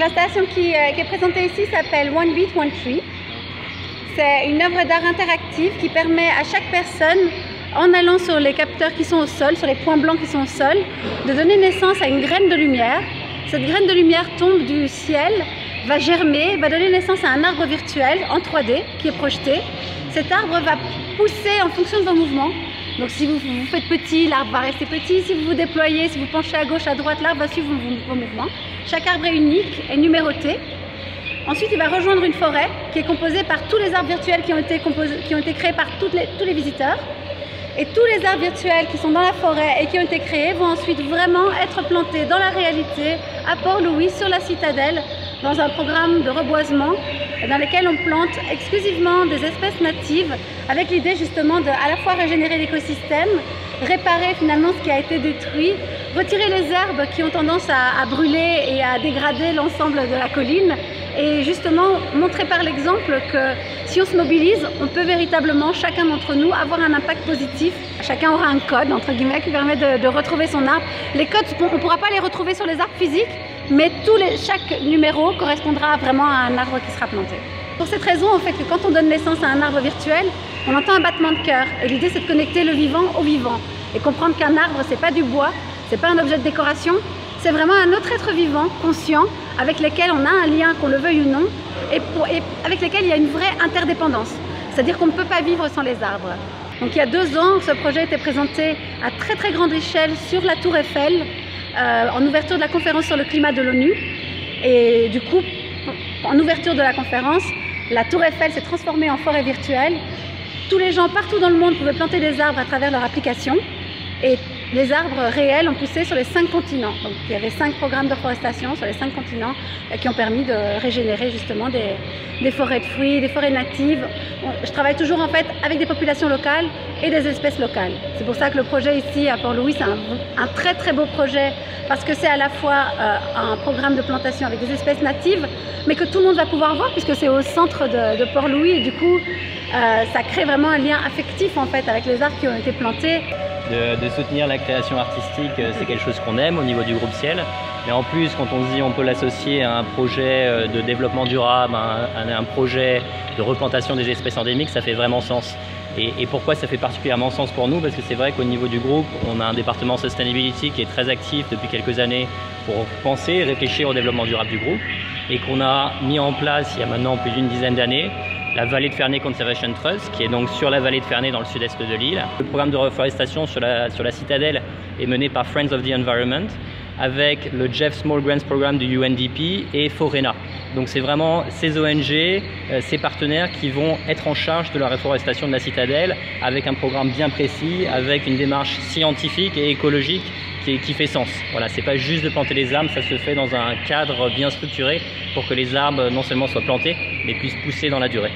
l'installation qui est présentée ici s'appelle One Beat, One Tree. C'est une œuvre d'art interactive qui permet à chaque personne, en allant sur les capteurs qui sont au sol, sur les points blancs qui sont au sol, de donner naissance à une graine de lumière. Cette graine de lumière tombe du ciel, va germer, va donner naissance à un arbre virtuel en 3D qui est projeté. Cet arbre va pousser en fonction de vos mouvements. Donc si vous faites petit, l'arbre va rester petit. Si vous vous déployez, si vous penchez à gauche, à droite, l'arbre va suivre vos mouvements. Chaque arbre est unique, est numéroté. Ensuite, il va rejoindre une forêt qui est composée par tous les arbres virtuels qui ont été créés par tous les visiteurs. Et tous les arbres virtuels qui sont dans la forêt et qui ont été créés vont ensuite vraiment être plantés dans la réalité à Port-Louis, sur la citadelle, dans un programme de reboisement dans lequel on plante exclusivement des espèces natives avec l'idée justement de à la fois régénérer l'écosystème, réparer finalement ce qui a été détruit, retirer les herbes qui ont tendance à brûler et à dégrader l'ensemble de la colline et justement montrer par l'exemple que si on se mobilise, on peut véritablement, chacun d'entre nous, avoir un impact positif. Chacun aura un code, entre guillemets, qui permet de retrouver son arbre. Les codes, on ne pourra pas les retrouver sur les arbres physiques, mais chaque numéro correspondra vraiment à un arbre qui sera planté. Pour cette raison, en fait, que quand on donne naissance à un arbre virtuel, on entend un battement de cœur. Et l'idée, c'est de connecter le vivant au vivant. Et comprendre qu'un arbre, c'est pas du bois, c'est pas un objet de décoration, c'est vraiment un autre être vivant, conscient, avec lequel on a un lien, qu'on le veuille ou non, et avec lequel il y a une vraie interdépendance. C'est-à-dire qu'on ne peut pas vivre sans les arbres. Donc il y a 2 ans, ce projet a été présenté à très grande échelle sur la Tour Eiffel, en ouverture de la conférence sur le climat de l'ONU. Et du coup, en ouverture de la conférence, la Tour Eiffel s'est transformée en forêt virtuelle. Tous les gens partout dans le monde pouvaient planter des arbres à travers leur application. Et les arbres réels ont poussé sur les 5 continents. Donc il y avait 5 programmes de reforestation sur les 5 continents qui ont permis de régénérer justement des forêts de fruits, des forêts natives. Je travaille toujours en fait avec des populations locales et des espèces locales. C'est pour ça que le projet ici à Port-Louis, c'est un très beau projet parce que c'est à la fois un programme de plantation avec des espèces natives, mais que tout le monde va pouvoir voir puisque c'est au centre de Port-Louis et du coup ça crée vraiment un lien affectif en fait avec les arbres qui ont été plantés. De soutenir la création artistique, c'est quelque chose qu'on aime au niveau du groupe Ciel. Mais en plus, quand on se dit on peut l'associer à un projet de développement durable, à un projet de replantation des espèces endémiques, ça fait vraiment sens. Et pourquoi ça fait particulièrement sens pour nous? Parce que c'est vrai qu'au niveau du groupe, on a un département Sustainability qui est très actif depuis quelques années pour penser et réfléchir au développement durable du groupe et qu'on a mis en place il y a maintenant plus d'une dizaine d'années la vallée de Ferney Conservation Trust, qui est donc sur la vallée de Ferney dans le sud-est de l'île. Le programme de reforestation sur la citadelle est mené par Friends of the Environment avec le Jeff Small Grants Programme du UNDP et Forena. Donc c'est vraiment ces ONG, ces partenaires qui vont être en charge de la reforestation de la citadelle avec un programme bien précis, avec une démarche scientifique et écologique qui fait sens. Voilà, c'est pas juste de planter les arbres, ça se fait dans un cadre bien structuré pour que les arbres non seulement soient plantés, mais puissent pousser dans la durée.